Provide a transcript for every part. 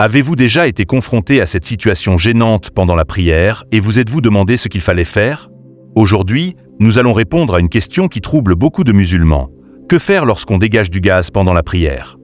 Avez-vous déjà été confronté à cette situation gênante pendant la prière et vous êtes-vous demandé ce qu'il fallait faire? Aujourd'hui, nous allons répondre à une question qui trouble beaucoup de musulmans. Que faire lorsqu'on dégage du gaz pendant la prière?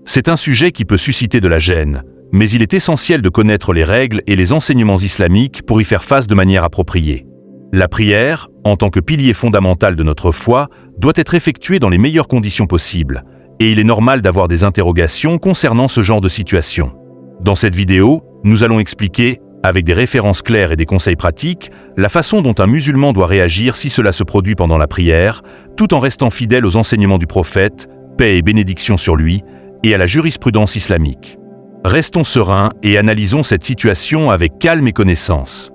C'est un sujet qui peut susciter de la gêne, mais il est essentiel de connaître les règles et les enseignements islamiques pour y faire face de manière appropriée. La prière, en tant que pilier fondamental de notre foi, doit être effectuée dans les meilleures conditions possibles, et il est normal d'avoir des interrogations concernant ce genre de situation. Dans cette vidéo, nous allons expliquer, avec des références claires et des conseils pratiques, la façon dont un musulman doit réagir si cela se produit pendant la prière, tout en restant fidèle aux enseignements du prophète, paix et bénédiction sur lui, et à la jurisprudence islamique. Restons sereins et analysons cette situation avec calme et connaissance.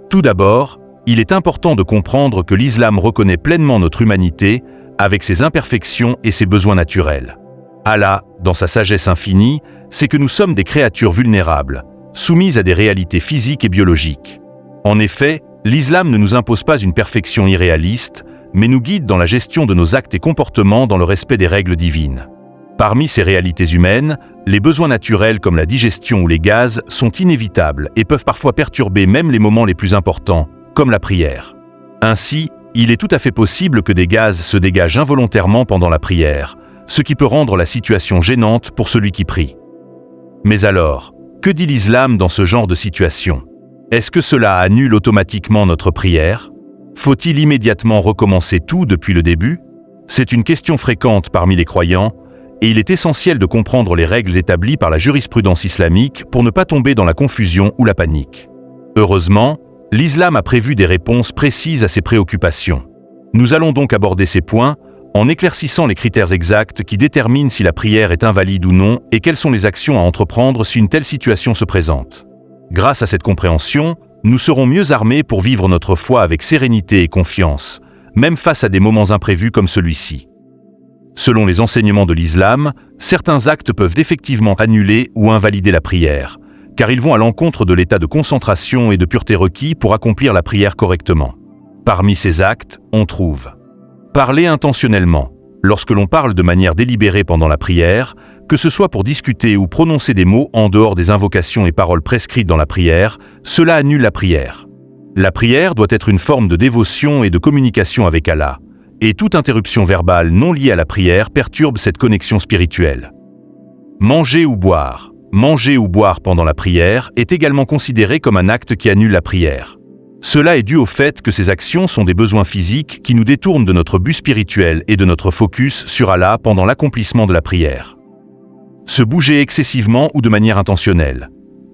Tout d'abord, il est important de comprendre que l'islam reconnaît pleinement notre humanité, avec ses imperfections et ses besoins naturels. Allah, dans sa sagesse infinie, sait que nous sommes des créatures vulnérables, soumises à des réalités physiques et biologiques. En effet, l'islam ne nous impose pas une perfection irréaliste, mais nous guide dans la gestion de nos actes et comportements dans le respect des règles divines. Parmi ces réalités humaines, les besoins naturels comme la digestion ou les gaz sont inévitables et peuvent parfois perturber même les moments les plus importants, comme la prière. Ainsi, il est tout à fait possible que des gaz se dégagent involontairement pendant la prière, ce qui peut rendre la situation gênante pour celui qui prie. Mais alors, que dit l'islam dans ce genre de situation? Est-ce que cela annule automatiquement notre prière? Faut-il immédiatement recommencer tout depuis le début? C'est une question fréquente parmi les croyants, et il est essentiel de comprendre les règles établies par la jurisprudence islamique pour ne pas tomber dans la confusion ou la panique. Heureusement, l'islam a prévu des réponses précises à ces préoccupations. Nous allons donc aborder ces points en éclaircissant les critères exacts qui déterminent si la prière est invalide ou non et quelles sont les actions à entreprendre si une telle situation se présente. Grâce à cette compréhension, nous serons mieux armés pour vivre notre foi avec sérénité et confiance, même face à des moments imprévus comme celui-ci. Selon les enseignements de l'islam, certains actes peuvent effectivement annuler ou invalider la prière, car ils vont à l'encontre de l'état de concentration et de pureté requis pour accomplir la prière correctement. Parmi ces actes, on trouve parler intentionnellement. Lorsque l'on parle de manière délibérée pendant la prière, que ce soit pour discuter ou prononcer des mots en dehors des invocations et paroles prescrites dans la prière, cela annule la prière. La prière doit être une forme de dévotion et de communication avec Allah, et toute interruption verbale non liée à la prière perturbe cette connexion spirituelle. Manger ou boire. Manger ou boire pendant la prière est également considéré comme un acte qui annule la prière. Cela est dû au fait que ces actions sont des besoins physiques qui nous détournent de notre but spirituel et de notre focus sur Allah pendant l'accomplissement de la prière. Se bouger excessivement ou de manière intentionnelle.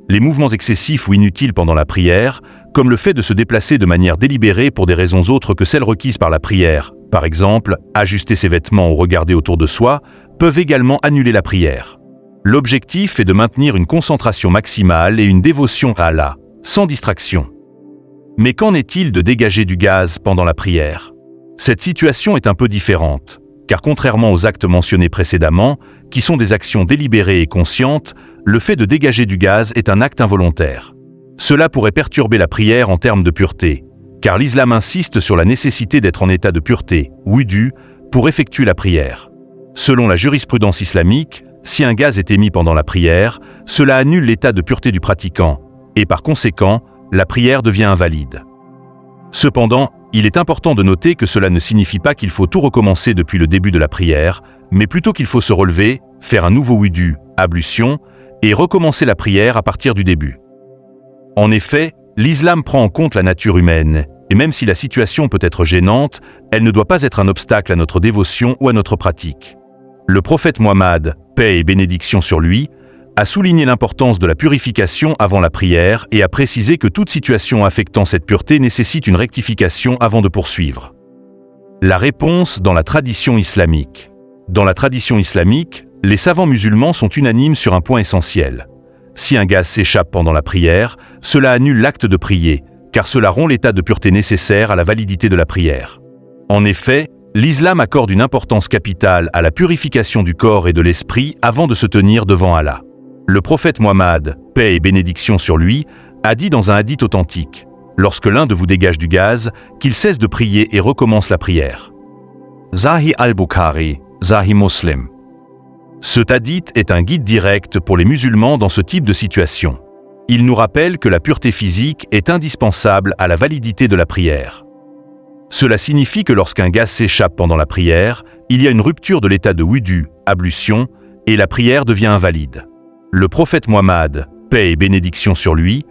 Les mouvements excessifs ou inutiles pendant la prière, comme le fait de se déplacer de manière délibérée pour des raisons autres que celles requises par la prière, par exemple, ajuster ses vêtements ou regarder autour de soi, peuvent également annuler la prière. L'objectif est de maintenir une concentration maximale et une dévotion à Allah, sans distraction. Mais qu'en est-il de dégager du gaz pendant la prière? Cette situation est un peu différente, car contrairement aux actes mentionnés précédemment, qui sont des actions délibérées et conscientes, le fait de dégager du gaz est un acte involontaire. Cela pourrait perturber la prière en termes de pureté, car l'islam insiste sur la nécessité d'être en état de pureté, wudu, pour effectuer la prière. Selon la jurisprudence islamique, si un gaz est émis pendant la prière, cela annule l'état de pureté du pratiquant, et par conséquent, la prière devient invalide. Cependant, il est important de noter que cela ne signifie pas qu'il faut tout recommencer depuis le début de la prière, mais plutôt qu'il faut se relever, faire un nouveau wudu, ablution, et recommencer la prière à partir du début. En effet, l'islam prend en compte la nature humaine, et même si la situation peut être gênante, elle ne doit pas être un obstacle à notre dévotion ou à notre pratique. Le prophète Mohammed, paix et bénédiction sur lui, a souligné l'importance de la purification avant la prière et a précisé que toute situation affectant cette pureté nécessite une rectification avant de poursuivre. La réponse dans la tradition islamique. Dans la tradition islamique, les savants musulmans sont unanimes sur un point essentiel. Si un gaz s'échappe pendant la prière, cela annule l'acte de prier, car cela rompt l'état de pureté nécessaire à la validité de la prière. En effet, l'islam accorde une importance capitale à la purification du corps et de l'esprit avant de se tenir devant Allah. Le prophète Mohammed, paix et bénédiction sur lui, a dit dans un hadith authentique, « Lorsque l'un de vous dégage du gaz, qu'il cesse de prier et recommence la prière. » Sahih al-Bukhari, Sahih Muslim. Ce hadith est un guide direct pour les musulmans dans ce type de situation. Il nous rappelle que la pureté physique est indispensable à la validité de la prière. Cela signifie que lorsqu'un gaz s'échappe pendant la prière, il y a une rupture de l'état de wudu, ablution, et la prière devient invalide. Le prophète Muhammad, paix et bénédiction sur lui,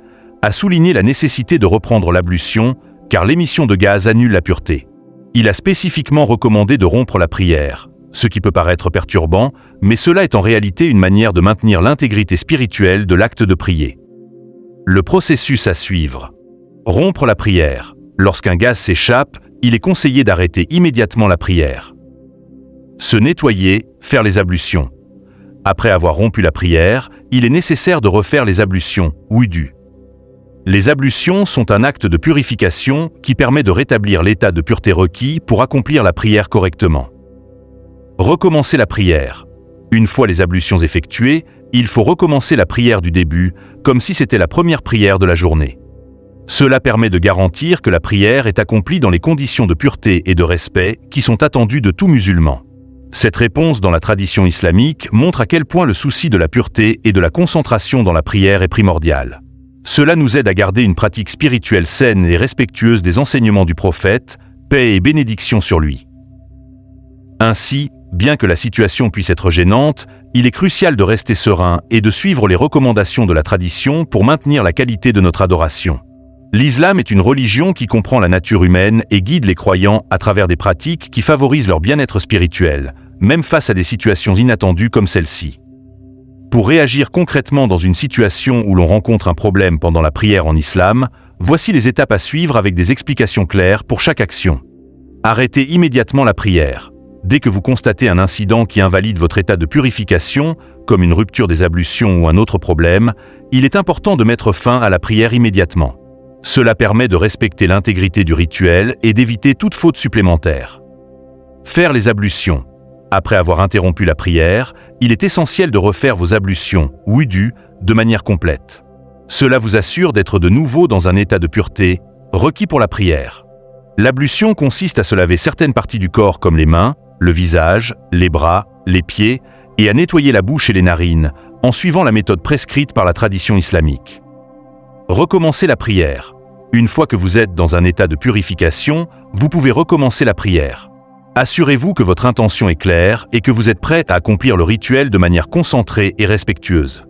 a souligné la nécessité de reprendre l'ablution car l'émission de gaz annule la pureté. Il a spécifiquement recommandé de rompre la prière, ce qui peut paraître perturbant, mais cela est en réalité une manière de maintenir l'intégrité spirituelle de l'acte de prier. Le processus à suivre. Rompre la prière. Lorsqu'un gaz s'échappe, il est conseillé d'arrêter immédiatement la prière. Se nettoyer, faire les ablutions. Après avoir rompu la prière, il est nécessaire de refaire les ablutions, wudu. Les ablutions sont un acte de purification qui permet de rétablir l'état de pureté requis pour accomplir la prière correctement. Recommencer la prière. Une fois les ablutions effectuées, il faut recommencer la prière du début, comme si c'était la première prière de la journée. Cela permet de garantir que la prière est accomplie dans les conditions de pureté et de respect qui sont attendues de tout musulman. Cette réponse dans la tradition islamique montre à quel point le souci de la pureté et de la concentration dans la prière est primordial. Cela nous aide à garder une pratique spirituelle saine et respectueuse des enseignements du prophète, paix et bénédiction sur lui. Ainsi, bien que la situation puisse être gênante, il est crucial de rester serein et de suivre les recommandations de la tradition pour maintenir la qualité de notre adoration. L'islam est une religion qui comprend la nature humaine et guide les croyants à travers des pratiques qui favorisent leur bien-être spirituel, même face à des situations inattendues comme celle-ci. Pour réagir concrètement dans une situation où l'on rencontre un problème pendant la prière en islam, voici les étapes à suivre avec des explications claires pour chaque action. Arrêtez immédiatement la prière. Dès que vous constatez un incident qui invalide votre état de purification, comme une rupture des ablutions ou un autre problème, il est important de mettre fin à la prière immédiatement. Cela permet de respecter l'intégrité du rituel et d'éviter toute faute supplémentaire. Faire les ablutions. Après avoir interrompu la prière, il est essentiel de refaire vos ablutions, wudu, de manière complète. Cela vous assure d'être de nouveau dans un état de pureté, requis pour la prière. L'ablution consiste à se laver certaines parties du corps comme les mains, le visage, les bras, les pieds, et à nettoyer la bouche et les narines, en suivant la méthode prescrite par la tradition islamique. Recommencez la prière. Une fois que vous êtes dans un état de purification, vous pouvez recommencer la prière. Assurez-vous que votre intention est claire et que vous êtes prêt à accomplir le rituel de manière concentrée et respectueuse.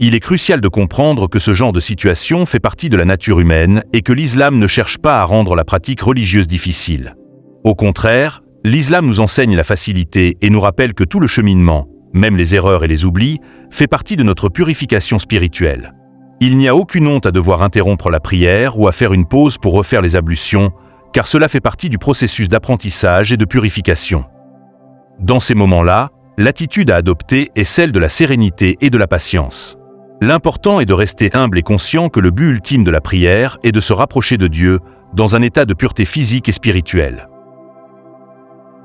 Il est crucial de comprendre que ce genre de situation fait partie de la nature humaine et que l'islam ne cherche pas à rendre la pratique religieuse difficile. Au contraire, l'islam nous enseigne la facilité et nous rappelle que tout le cheminement, même les erreurs et les oublis, fait partie de notre purification spirituelle. Il n'y a aucune honte à devoir interrompre la prière ou à faire une pause pour refaire les ablutions, car cela fait partie du processus d'apprentissage et de purification. Dans ces moments-là, l'attitude à adopter est celle de la sérénité et de la patience. L'important est de rester humble et conscient que le but ultime de la prière est de se rapprocher de Dieu dans un état de pureté physique et spirituelle.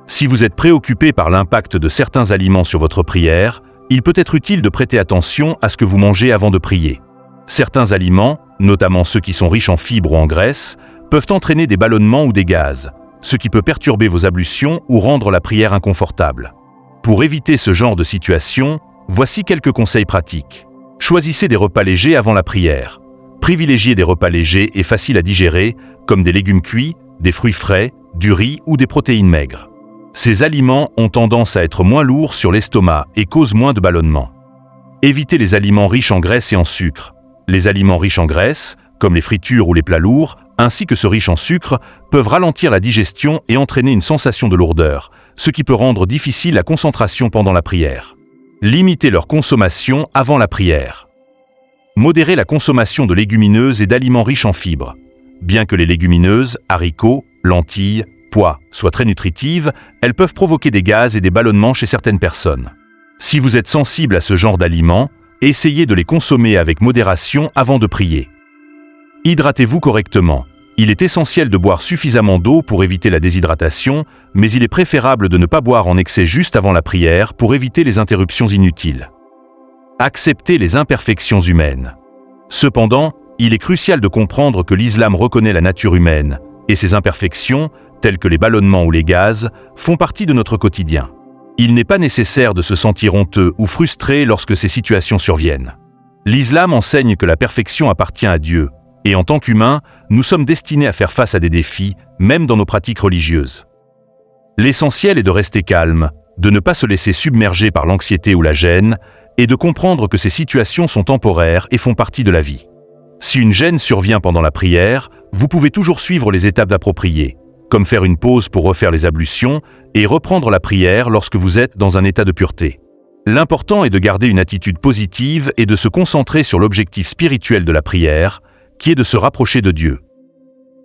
Si vous êtes préoccupé par l'impact de certains aliments sur votre prière, il peut être utile de prêter attention à ce que vous mangez avant de prier. Certains aliments, notamment ceux qui sont riches en fibres ou en graisses, peuvent entraîner des ballonnements ou des gaz, ce qui peut perturber vos ablutions ou rendre la prière inconfortable. Pour éviter ce genre de situation, voici quelques conseils pratiques. Choisissez des repas légers avant la prière. Privilégiez des repas légers et faciles à digérer, comme des légumes cuits, des fruits frais, du riz ou des protéines maigres. Ces aliments ont tendance à être moins lourds sur l'estomac et causent moins de ballonnements. Évitez les aliments riches en graisse et en sucre. Les aliments riches en graisse, comme les fritures ou les plats lourds, ainsi que ceux riches en sucre, peuvent ralentir la digestion et entraîner une sensation de lourdeur, ce qui peut rendre difficile la concentration pendant la prière. Limitez leur consommation avant la prière. Modérez la consommation de légumineuses et d'aliments riches en fibres. Bien que les légumineuses, haricots, lentilles, pois soient très nutritives, elles peuvent provoquer des gaz et des ballonnements chez certaines personnes. Si vous êtes sensible à ce genre d'aliments, essayez de les consommer avec modération avant de prier. Hydratez-vous correctement. Il est essentiel de boire suffisamment d'eau pour éviter la déshydratation, mais il est préférable de ne pas boire en excès juste avant la prière pour éviter les interruptions inutiles. Acceptez les imperfections humaines. Cependant, il est crucial de comprendre que l'islam reconnaît la nature humaine, et ses imperfections, telles que les ballonnements ou les gaz, font partie de notre quotidien. Il n'est pas nécessaire de se sentir honteux ou frustré lorsque ces situations surviennent. L'islam enseigne que la perfection appartient à Dieu, et en tant qu'humains, nous sommes destinés à faire face à des défis, même dans nos pratiques religieuses. L'essentiel est de rester calme, de ne pas se laisser submerger par l'anxiété ou la gêne, et de comprendre que ces situations sont temporaires et font partie de la vie. Si une gêne survient pendant la prière, vous pouvez toujours suivre les étapes appropriées, comme faire une pause pour refaire les ablutions et reprendre la prière lorsque vous êtes dans un état de pureté. L'important est de garder une attitude positive et de se concentrer sur l'objectif spirituel de la prière, qui est de se rapprocher de Dieu.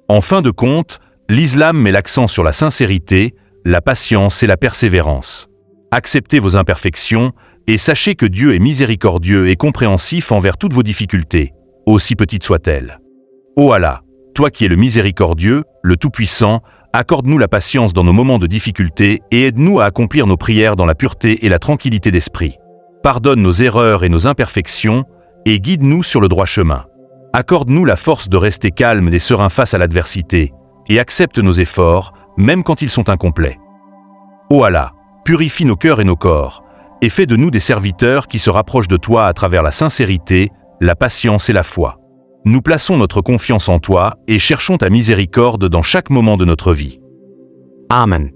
En fin de compte, l'islam met l'accent sur la sincérité, la patience et la persévérance. Acceptez vos imperfections et sachez que Dieu est miséricordieux et compréhensif envers toutes vos difficultés, aussi petites soient-elles. Ô Allah, toi qui es le miséricordieux, le Tout-Puissant, accorde-nous la patience dans nos moments de difficulté et aide-nous à accomplir nos prières dans la pureté et la tranquillité d'esprit. Pardonne nos erreurs et nos imperfections et guide-nous sur le droit chemin. Accorde-nous la force de rester calme et serein face à l'adversité et accepte nos efforts, même quand ils sont incomplets. Ô Allah, purifie nos cœurs et nos corps et fais de nous des serviteurs qui se rapprochent de toi à travers la sincérité, la patience et la foi. Nous plaçons notre confiance en toi et cherchons ta miséricorde dans chaque moment de notre vie. Amen.